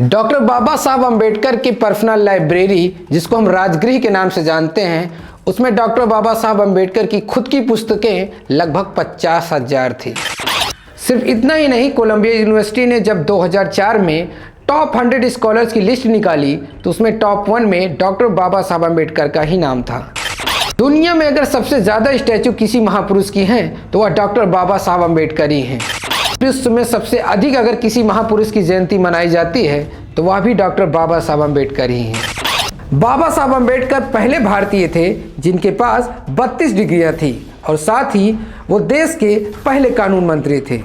Doctor बाबा साहब अम्बेडकर की personal library, जिसको हम राजगृह के नाम से जानते हैं, उसमें डॉक्टर बाबा साहब अम्बेडकर की खुद की पुस्तकें लगभग 50,000 थी। सिर्फ इतना ही नहीं, कोलंबिया यूनिवर्सिटी ने जब 2004 में टॉप 100 स्कॉलर्स की लिस्ट निकाली तो उसमें टॉप 1 में डॉक्टर बाबा साहब अम्बेडकर का ही नाम था। दुनिया में अगर सबसे ज़्यादा स्टैचू किसी महापुरुष की हैं तो वह डॉक्टर बाबा साहब अम्बेडकर ही हैं। विश्व में सबसे अधिक अगर किसी महापुरुष की जयंती मनाई जाती है तो वह भी डॉक्टर बाबा साहब अम्बेडकर ही हैं। बाबा साहब अम्बेडकर पहले भारतीय थे जिनके पास 32 डिग्रियां थी और साथ ही वो देश के पहले कानून मंत्री थे।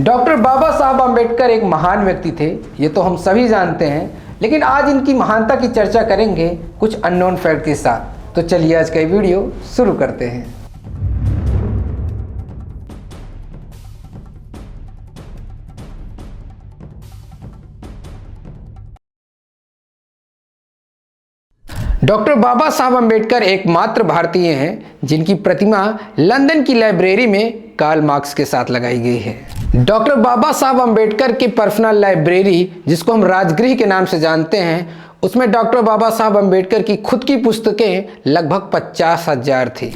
डॉक्टर बाबा साहब अम्बेडकर एक महान व्यक्ति थे, ये तो हम सभी जानते हैं, लेकिन आज इनकी महानता की चर्चा करेंगे कुछ अननोन फैक्ट के साथ। तो चलिए आज का ये वीडियो शुरू करते हैं। डॉक्टर बाबा साहब अम्बेडकर एकमात्र भारतीय हैं जिनकी प्रतिमा लंदन की लाइब्रेरी में कार्ल मार्क्स के साथ लगाई गई है। डॉक्टर बाबा साहब अम्बेडकर की पर्सनल लाइब्रेरी, जिसको हम राजगृह के नाम से जानते हैं, उसमें डॉक्टर बाबा साहब अम्बेडकर की खुद की पुस्तकें लगभग 50,000 थी।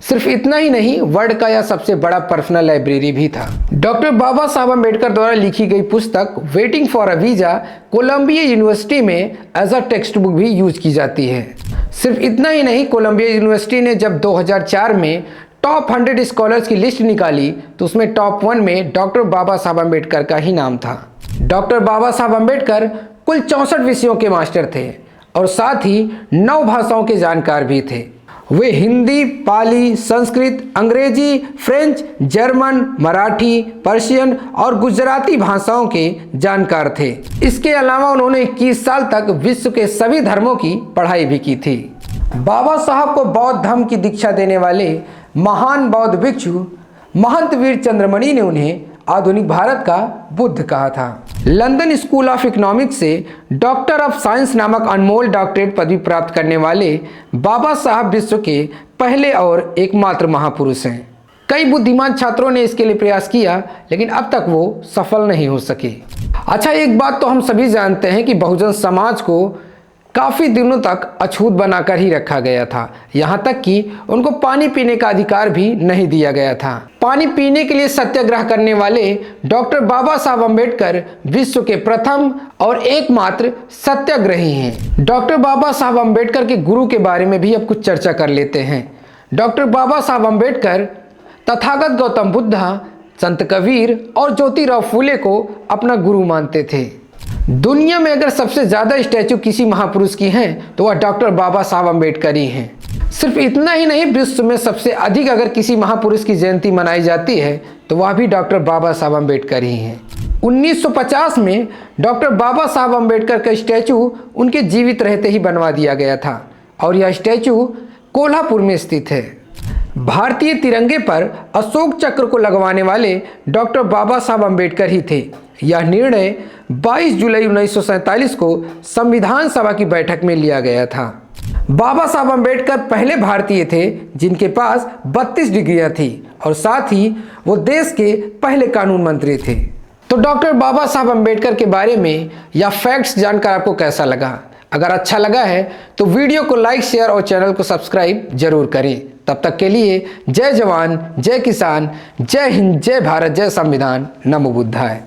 सिर्फ इतना ही नहीं, वर्ल्ड का यह सबसे बड़ा पर्सनल लाइब्रेरी भी था। डॉक्टर बाबा साहब अम्बेडकर द्वारा लिखी गई पुस्तक waiting for a visa Columbia University में एज अ टेक्स्ट बुक भी यूज की जाती है। सिर्फ इतना ही नहीं, कोलंबिया यूनिवर्सिटी ने जब 2004 में टॉप 100 स्कॉलर्स की लिस्ट निकाली तो उसमें टॉप 1 में डॉक्टर बाबा साहब अम्बेडकर का ही नाम था। डॉक्टर बाबा साहब अम्बेडकर कुल 64 विषयों के मास्टर थे और साथ ही 9 भाषाओं के जानकार भी थे। वे हिंदी, पाली, संस्कृत, अंग्रेजी, फ्रेंच, जर्मन, मराठी, पर्शियन और गुजराती भाषाओं के जानकार थे। इसके अलावा उन्होंने 21 साल तक विश्व के सभी धर्मों की पढ़ाई भी की थी। बाबा साहब को बौद्ध धर्म की दीक्षा देने वाले महान बौद्ध भिक्षु महंत वीर चंद्रमणि ने उन्हें आधुनिक भारत का बुद्ध कहा था। लंदन स्कूल ऑफ इकोनॉमिक्स से डॉक्टर ऑफ साइंस नामक अनमोल डॉक्टरेट पदवी प्राप्त करने वाले बाबा साहब विश्व के पहले और एकमात्र महापुरुष हैं। कई बुद्धिमान छात्रों ने इसके लिए प्रयास किया, लेकिन अब तक वो सफल नहीं हो सके। अच्छा, एक बात तो हम सभी जानते हैं कि बहुजन समाज को काफ़ी दिनों तक अछूत बनाकर ही रखा गया था, यहाँ तक कि उनको पानी पीने का अधिकार भी नहीं दिया गया था। पानी पीने के लिए सत्याग्रह करने वाले डॉक्टर बाबा साहब अम्बेडकर विश्व के प्रथम और एकमात्र सत्याग्रही हैं। डॉक्टर बाबा साहब अम्बेडकर के गुरु के बारे में भी अब कुछ चर्चा कर लेते हैं। डॉक्टर बाबा साहब अम्बेडकर तथागत गौतम बुद्धा, संत कबीर और ज्योतिराव फूले को अपना गुरु मानते थे। दुनिया में अगर सबसे ज़्यादा स्टैचू किसी महापुरुष की हैं तो वह डॉक्टर बाबा साहब अम्बेडकर ही हैं। सिर्फ इतना ही नहीं, विश्व में सबसे अधिक अगर किसी महापुरुष की जयंती मनाई जाती है तो वह भी डॉक्टर बाबा साहब अम्बेडकर ही हैं। 1950 में डॉक्टर बाबा साहब अम्बेडकर का स्टैचू उनके जीवित रहते ही बनवा दिया गया था और यह स्टैचू कोल्हापुर में स्थित है। भारतीय तिरंगे पर अशोक चक्र को लगवाने वाले डॉक्टर बाबा साहब अम्बेडकर ही थे। यह निर्णय 22 जुलाई 1947 को संविधान सभा की बैठक में लिया गया था। बाबा साहब अम्बेडकर पहले भारतीय थे जिनके पास 32 डिग्रियां थी और साथ ही वो देश के पहले कानून मंत्री थे। तो डॉक्टर बाबा साहब अम्बेडकर के बारे में यह फैक्ट्स जानकर आपको कैसा लगा? अगर अच्छा लगा है तो वीडियो को लाइक, शेयर और चैनल को सब्सक्राइब जरूर करें। तब तक के लिए जय जवान, जय किसान, जय हिंद, जय भारत, जय संविधान, नमो बुद्धाय।